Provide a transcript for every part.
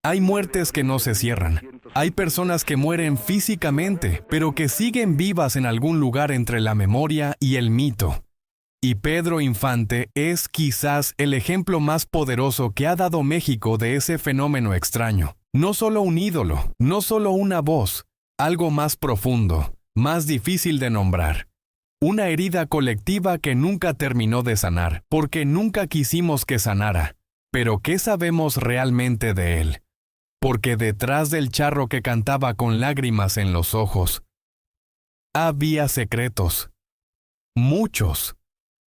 Hay muertes que no se cierran. Hay personas que mueren físicamente, pero que siguen vivas en algún lugar entre la memoria y el mito. Y Pedro Infante es quizás el ejemplo más poderoso que ha dado México de ese fenómeno extraño. No solo un ídolo, no solo una voz, algo más profundo, más difícil de nombrar. Una herida colectiva que nunca terminó de sanar, porque nunca quisimos que sanara. Pero ¿qué sabemos realmente de él? Porque detrás del charro que cantaba con lágrimas en los ojos, había secretos. Muchos.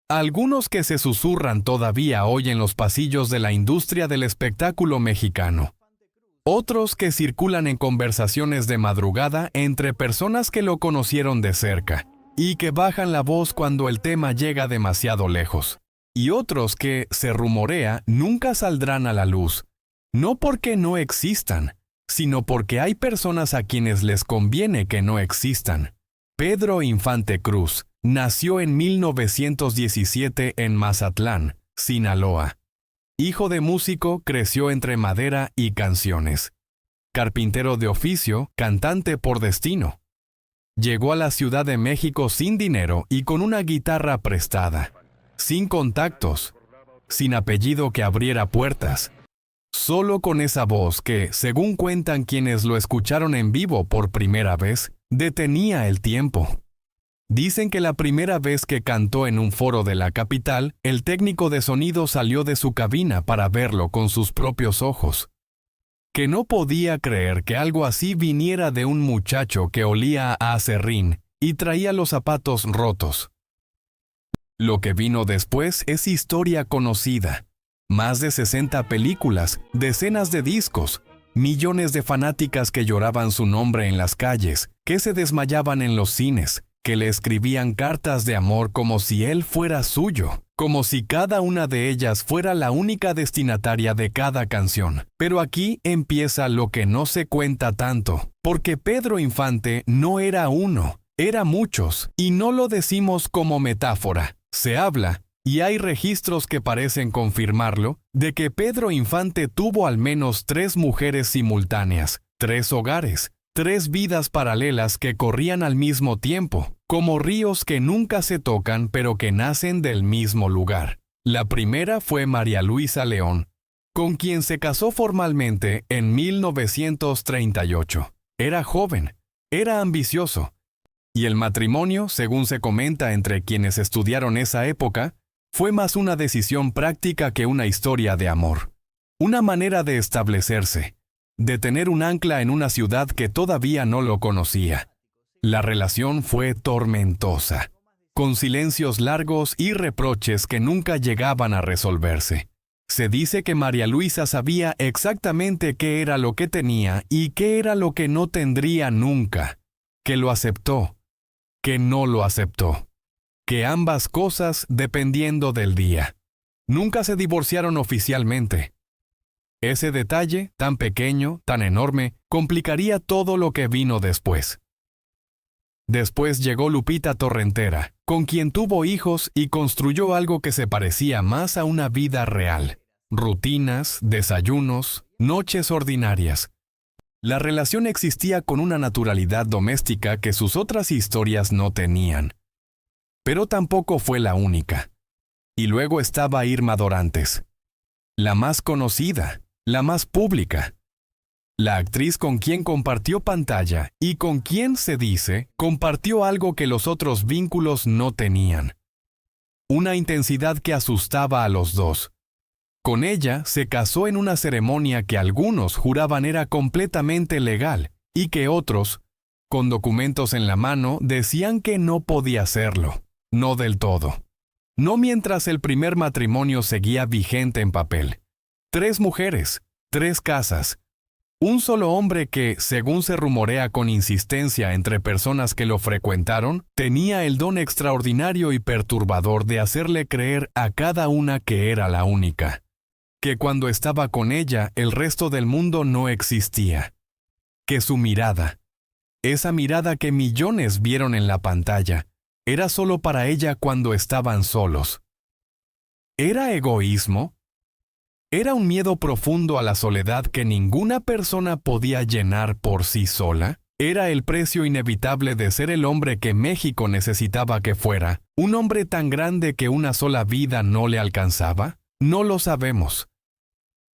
Algunos que se susurran todavía hoy en los pasillos de la industria del espectáculo mexicano. Otros que circulan en conversaciones de madrugada entre personas que lo conocieron de cerca y que bajan la voz cuando el tema llega demasiado lejos. Y otros que, se rumorea, nunca saldrán a la luz. No porque no existan, sino porque hay personas a quienes les conviene que no existan. Pedro Infante Cruz nació en 1917 en Mazatlán, Sinaloa. Hijo de músico, creció entre madera y canciones. Carpintero de oficio, cantante por destino. Llegó a la Ciudad de México sin dinero y con una guitarra prestada. Sin contactos, sin apellido que abriera puertas. Solo con esa voz que, según cuentan quienes lo escucharon en vivo por primera vez, detenía el tiempo. Dicen que la primera vez que cantó en un foro de la capital, el técnico de sonido salió de su cabina para verlo con sus propios ojos. Que no podía creer que algo así viniera de un muchacho que olía a aserrín y traía los zapatos rotos. Lo que vino después es historia conocida. Más de 60 películas, decenas de discos, millones de fanáticas que lloraban su nombre en las calles, que se desmayaban en los cines, que le escribían cartas de amor como si él fuera suyo, como si cada una de ellas fuera la única destinataria de cada canción. Pero aquí empieza lo que no se cuenta tanto, porque Pedro Infante no era uno, era muchos, y no lo decimos como metáfora. Se habla, y hay registros que parecen confirmarlo, de que Pedro Infante tuvo al menos 3 mujeres simultáneas, 3 hogares, 3 vidas paralelas que corrían al mismo tiempo, como ríos que nunca se tocan pero que nacen del mismo lugar. La primera fue María Luisa León, con quien se casó formalmente en 1938. Era joven, era ambicioso, y el matrimonio, según se comenta entre quienes estudiaron esa época, fue más una decisión práctica que una historia de amor. Una manera de establecerse, de tener un ancla en una ciudad que todavía no lo conocía. La relación fue tormentosa, con silencios largos y reproches que nunca llegaban a resolverse. Se dice que María Luisa sabía exactamente qué era lo que tenía y qué era lo que no tendría nunca, que lo aceptó, que no lo aceptó, que ambas cosas dependiendo del día. Nunca se divorciaron oficialmente. Ese detalle, tan pequeño, tan enorme, complicaría todo lo que vino después. Después llegó Lupita Torrentera, con quien tuvo hijos y construyó algo que se parecía más a una vida real. Rutinas, desayunos, noches ordinarias. La relación existía con una naturalidad doméstica que sus otras historias no tenían. Pero tampoco fue la única. Y luego estaba Irma Dorantes, la más conocida, la más pública. La actriz con quien compartió pantalla y con quien, se dice, compartió algo que los otros vínculos no tenían. Una intensidad que asustaba a los dos. Con ella se casó en una ceremonia que algunos juraban era completamente legal y que otros, con documentos en la mano, decían que no podía serlo. No del todo. No mientras el primer matrimonio seguía vigente en papel. 3 mujeres, 3 casas. Un solo hombre que, según se rumorea con insistencia entre personas que lo frecuentaron, tenía el don extraordinario y perturbador de hacerle creer a cada una que era la única. Que cuando estaba con ella, el resto del mundo no existía. Que su mirada, esa mirada que millones vieron en la pantalla, era solo para ella cuando estaban solos. ¿Era egoísmo? ¿Era un miedo profundo a la soledad que ninguna persona podía llenar por sí sola? ¿Era el precio inevitable de ser el hombre que México necesitaba que fuera? ¿Un hombre tan grande que una sola vida no le alcanzaba? No lo sabemos.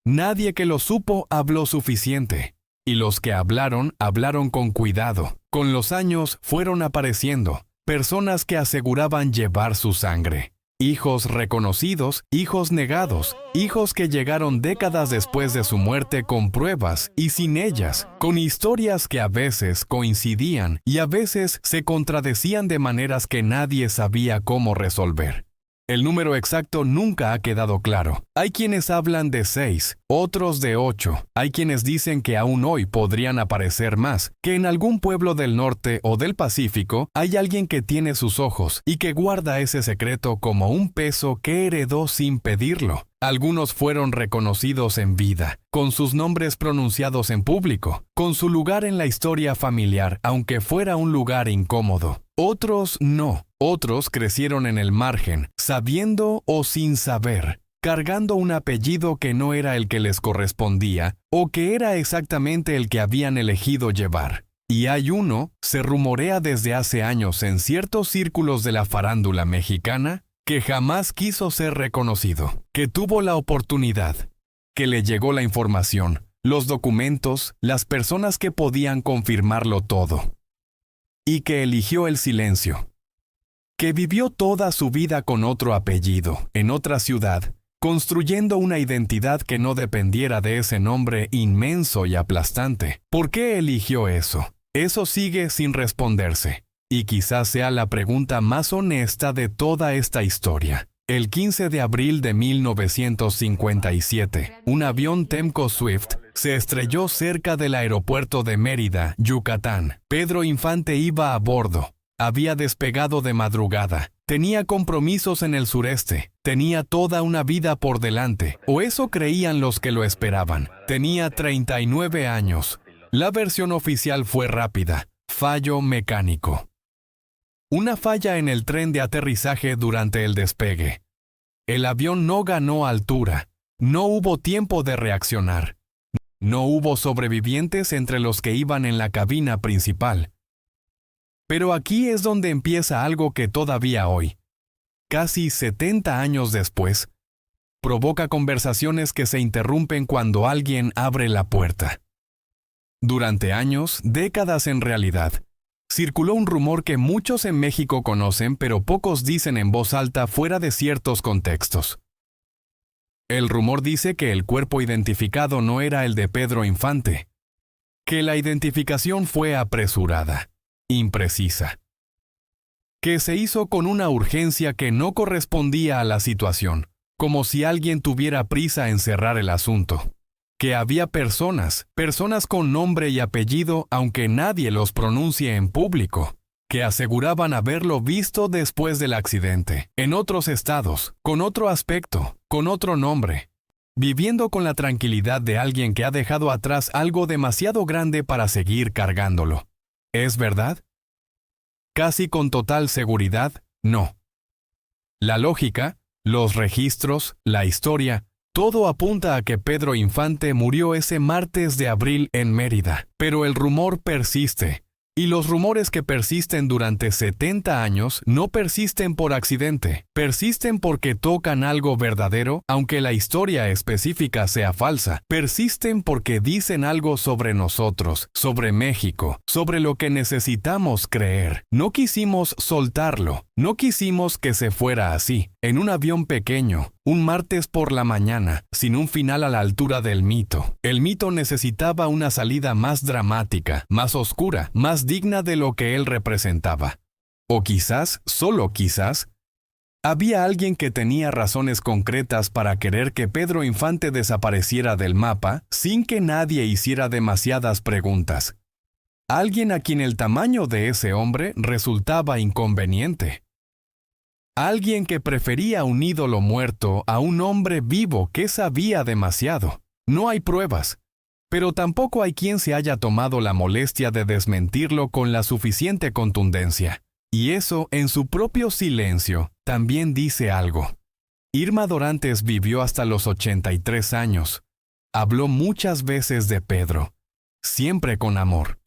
Nadie que lo supo habló suficiente. Y los que hablaron, hablaron con cuidado. Con los años fueron apareciendo personas que aseguraban llevar su sangre. Hijos reconocidos, hijos negados, hijos que llegaron décadas después de su muerte con pruebas y sin ellas, con historias que a veces coincidían y a veces se contradecían de maneras que nadie sabía cómo resolver. El número exacto nunca ha quedado claro. Hay quienes hablan de 6, otros de 8. Hay quienes dicen que aún hoy podrían aparecer más, que en algún pueblo del norte o del Pacífico hay alguien que tiene sus ojos y que guarda ese secreto como un peso que heredó sin pedirlo. Algunos fueron reconocidos en vida, con sus nombres pronunciados en público, con su lugar en la historia familiar, aunque fuera un lugar incómodo. Otros no. Otros crecieron en el margen, sabiendo o sin saber, cargando un apellido que no era el que les correspondía o que era exactamente el que habían elegido llevar. Y hay uno, se rumorea desde hace años en ciertos círculos de la farándula mexicana, que jamás quiso ser reconocido, que tuvo la oportunidad, que le llegó la información, los documentos, las personas que podían confirmarlo todo, y que eligió el silencio, que vivió toda su vida con otro apellido, en otra ciudad, construyendo una identidad que no dependiera de ese nombre inmenso y aplastante. ¿Por qué eligió eso? Eso sigue sin responderse. Y quizás sea la pregunta más honesta de toda esta historia. El 15 de abril de 1957, un avión Temco Swift se estrelló cerca del aeropuerto de Mérida, Yucatán. Pedro Infante iba a bordo. Había despegado de madrugada. Tenía compromisos en el sureste. Tenía toda una vida por delante. O eso creían los que lo esperaban. Tenía 39 años. La versión oficial fue rápida. Fallo mecánico. Una falla en el tren de aterrizaje durante el despegue. El avión no ganó altura. No hubo tiempo de reaccionar. No hubo sobrevivientes entre los que iban en la cabina principal. Pero aquí es donde empieza algo que todavía hoy, casi 70 años después, provoca conversaciones que se interrumpen cuando alguien abre la puerta. Durante años, décadas en realidad, circuló un rumor que muchos en México conocen, pero pocos dicen en voz alta fuera de ciertos contextos. El rumor dice que el cuerpo identificado no era el de Pedro Infante, que la identificación fue apresurada, imprecisa, que se hizo con una urgencia que no correspondía a la situación, como si alguien tuviera prisa en cerrar el asunto, que había personas con nombre y apellido aunque nadie los pronuncie en público, que aseguraban haberlo visto después del accidente, en otros estados, con otro aspecto, con otro nombre, viviendo con la tranquilidad de alguien que ha dejado atrás algo demasiado grande para seguir cargándolo. ¿Es verdad? Casi con total seguridad, no. La lógica, los registros, la historia, todo apunta a que Pedro Infante murió ese martes de abril en Mérida. Pero el rumor persiste. Y los rumores que persisten durante 70 años no persisten por accidente, persisten porque tocan algo verdadero, aunque la historia específica sea falsa, persisten porque dicen algo sobre nosotros, sobre México, sobre lo que necesitamos creer. No quisimos soltarlo, no quisimos que se fuera así, en un avión pequeño, un martes por la mañana, sin un final a la altura del mito. El mito necesitaba una salida más dramática, más oscura, más digna de lo que él representaba. O quizás, solo quizás, había alguien que tenía razones concretas para querer que Pedro Infante desapareciera del mapa sin que nadie hiciera demasiadas preguntas. Alguien a quien el tamaño de ese hombre resultaba inconveniente. Alguien que prefería un ídolo muerto a un hombre vivo que sabía demasiado. No hay pruebas, pero tampoco hay quien se haya tomado la molestia de desmentirlo con la suficiente contundencia. Y eso, en su propio silencio, también dice algo. Irma Dorantes vivió hasta los 83 años. Habló muchas veces de Pedro, siempre con amor,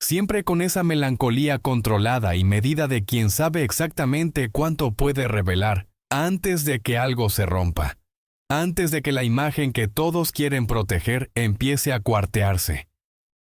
siempre con esa melancolía controlada y medida de quien sabe exactamente cuánto puede revelar antes de que algo se rompa, antes de que la imagen que todos quieren proteger empiece a cuartearse.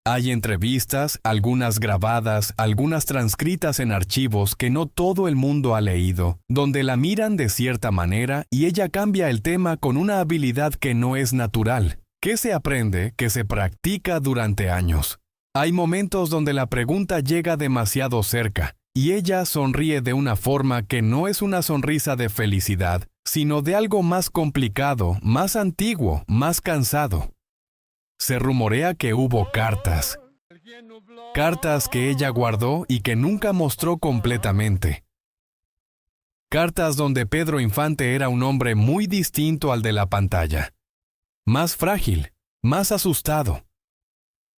Hay entrevistas, algunas grabadas, algunas transcritas en archivos que no todo el mundo ha leído, donde la miran de cierta manera y ella cambia el tema con una habilidad que no es natural, que se aprende, que se practica durante años. Hay momentos donde la pregunta llega demasiado cerca y ella sonríe de una forma que no es una sonrisa de felicidad, sino de algo más complicado, más antiguo, más cansado. Se rumorea que hubo cartas que ella guardó y que nunca mostró completamente. Cartas donde Pedro Infante era un hombre muy distinto al de la pantalla. Más frágil, más asustado.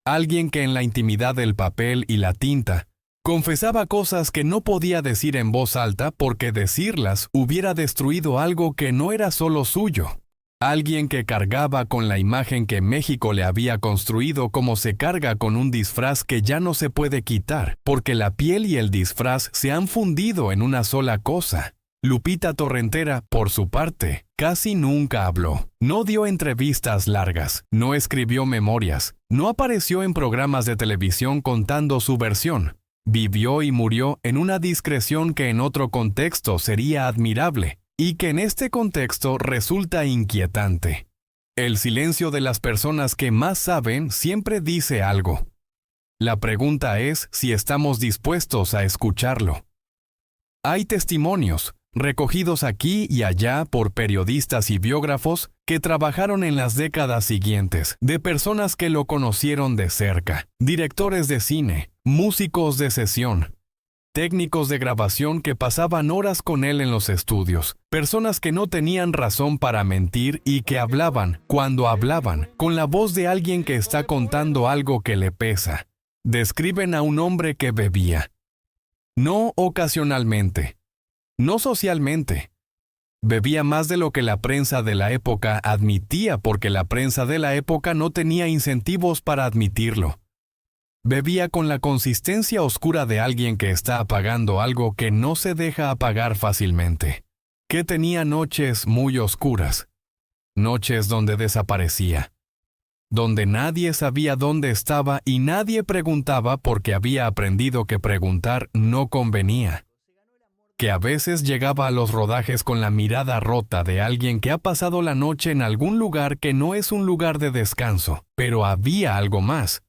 Alguien que en la intimidad del papel y la tinta confesaba cosas que no podía decir en voz alta porque decirlas hubiera destruido algo que no era solo suyo. Alguien que cargaba con la imagen que México le había construido como se carga con un disfraz que ya no se puede quitar, porque la piel y el disfraz se han fundido en una sola cosa. Lupita Torrentera, por su parte, casi nunca habló. No dio entrevistas largas, no escribió memorias, no apareció en programas de televisión contando su versión. Vivió y murió en una discreción que en otro contexto sería admirable, y que en este contexto resulta inquietante. El silencio de las personas que más saben siempre dice algo. La pregunta es si estamos dispuestos a escucharlo. Hay testimonios, recogidos aquí y allá por periodistas y biógrafos que trabajaron en las décadas siguientes, de personas que lo conocieron de cerca, directores de cine, músicos de sesión, técnicos de grabación que pasaban horas con él en los estudios, personas que no tenían razón para mentir y que hablaban, cuando hablaban, con la voz de alguien que está contando algo que le pesa. Describen a un hombre que bebía. No ocasionalmente, no socialmente. Bebía más de lo que la prensa de la época admitía porque la prensa de la época no tenía incentivos para admitirlo. Bebía con la consistencia oscura de alguien que está apagando algo que no se deja apagar fácilmente. Que tenía noches muy oscuras. Noches donde desaparecía. Donde nadie sabía dónde estaba y nadie preguntaba porque había aprendido que preguntar no convenía. Que a veces llegaba a los rodajes con la mirada rota de alguien que ha pasado la noche en algún lugar que no es un lugar de descanso, pero había algo más.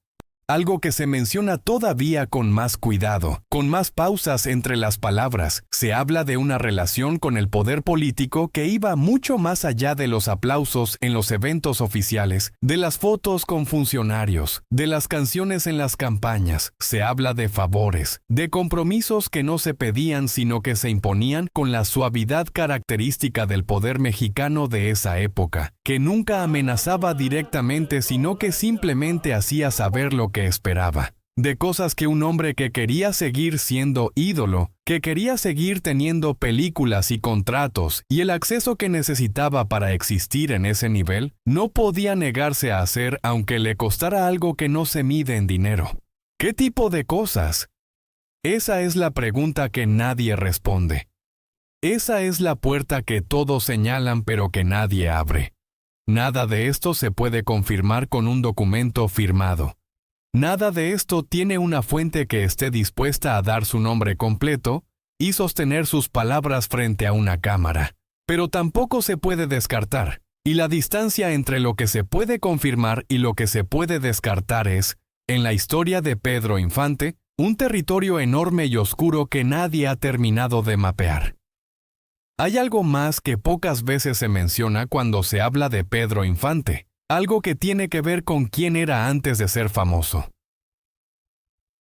Algo que se menciona todavía con más cuidado, con más pausas entre las palabras. Se habla de una relación con el poder político que iba mucho más allá de los aplausos en los eventos oficiales, de las fotos con funcionarios, de las canciones en las campañas. Se habla de favores, de compromisos que no se pedían sino que se imponían con la suavidad característica del poder mexicano de esa época, que nunca amenazaba directamente sino que simplemente hacía saber lo que esperaba. De cosas que un hombre que quería seguir siendo ídolo, que quería seguir teniendo películas y contratos y el acceso que necesitaba para existir en ese nivel, no podía negarse a hacer aunque le costara algo que no se mide en dinero. ¿Qué tipo de cosas? Esa es la pregunta que nadie responde. Esa es la puerta que todos señalan pero que nadie abre. Nada de esto se puede confirmar con un documento firmado. Nada de esto tiene una fuente que esté dispuesta a dar su nombre completo y sostener sus palabras frente a una cámara. Pero tampoco se puede descartar, y la distancia entre lo que se puede confirmar y lo que se puede descartar es, en la historia de Pedro Infante, un territorio enorme y oscuro que nadie ha terminado de mapear. Hay algo más que pocas veces se menciona cuando se habla de Pedro Infante. Algo que tiene que ver con quién era antes de ser famoso.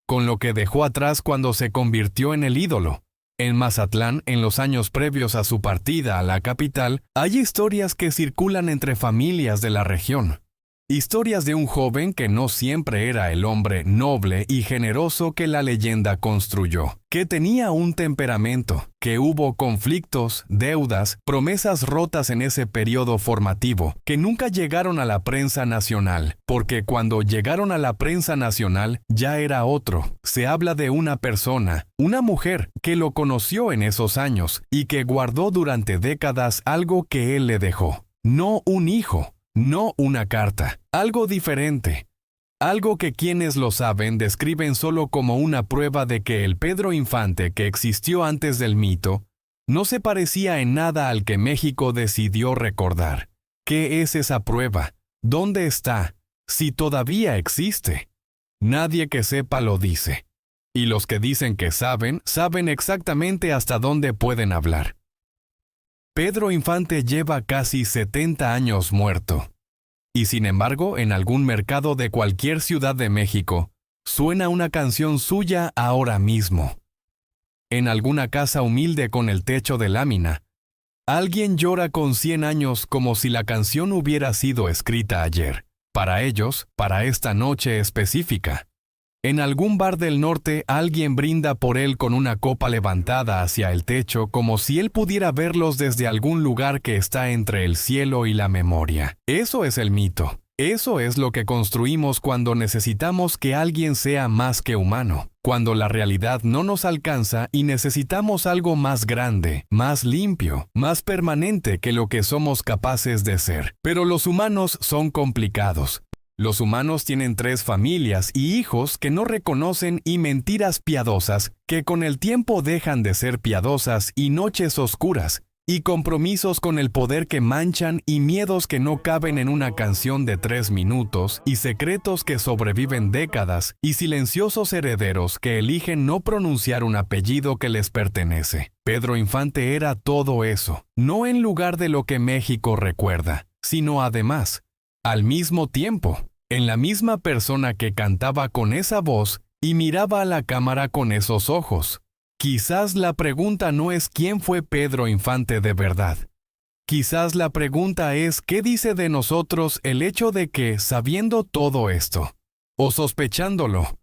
Con lo que dejó atrás cuando se convirtió en el ídolo. En Mazatlán, en los años previos a su partida a la capital, hay historias que circulan entre familias de la región. Historias de un joven que no siempre era el hombre noble y generoso que la leyenda construyó, que tenía un temperamento, que hubo conflictos, deudas, promesas rotas en ese periodo formativo, que nunca llegaron a la prensa nacional, porque cuando llegaron a la prensa nacional ya era otro. Se habla de una persona, una mujer, que lo conoció en esos años y que guardó durante décadas algo que él le dejó. No un hijo. No una carta, algo diferente. Algo que quienes lo saben describen solo como una prueba de que el Pedro Infante que existió antes del mito no se parecía en nada al que México decidió recordar. ¿Qué es esa prueba? ¿Dónde está? Si todavía existe. Nadie que sepa lo dice. Y los que dicen que saben, saben exactamente hasta dónde pueden hablar. Pedro Infante lleva casi 70 años muerto. Y sin embargo, en algún mercado de cualquier ciudad de México, suena una canción suya ahora mismo. En alguna casa humilde con el techo de lámina, alguien llora con 100 años como si la canción hubiera sido escrita ayer, para ellos, para esta noche específica. En algún bar del norte alguien brinda por él con una copa levantada hacia el techo como si él pudiera verlos desde algún lugar que está entre el cielo y la memoria. Eso es el mito. Eso es lo que construimos cuando necesitamos que alguien sea más que humano, cuando la realidad no nos alcanza y necesitamos algo más grande, más limpio, más permanente que lo que somos capaces de ser. Pero los humanos son complicados. Los humanos tienen 3 familias y hijos que no reconocen y mentiras piadosas que con el tiempo dejan de ser piadosas y noches oscuras, y compromisos con el poder que manchan y miedos que no caben en una canción de 3 minutos y secretos que sobreviven décadas y silenciosos herederos que eligen no pronunciar un apellido que les pertenece. Pedro Infante era todo eso, no en lugar de lo que México recuerda, sino además, al mismo tiempo, en la misma persona que cantaba con esa voz y miraba a la cámara con esos ojos. Quizás la pregunta no es quién fue Pedro Infante de verdad. Quizás la pregunta es qué dice de nosotros el hecho de que, sabiendo todo esto, o sospechándolo,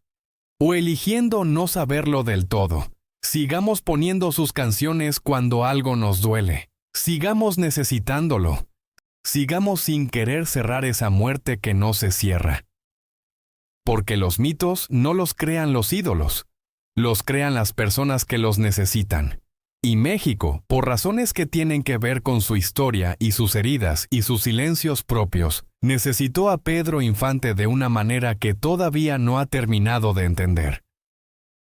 o eligiendo no saberlo del todo, sigamos poniendo sus canciones cuando algo nos duele, sigamos necesitándolo. Sigamos sin querer cerrar esa muerte que no se cierra. Porque los mitos no los crean los ídolos, los crean las personas que los necesitan. Y México, por razones que tienen que ver con su historia y sus heridas y sus silencios propios, necesitó a Pedro Infante de una manera que todavía no ha terminado de entender.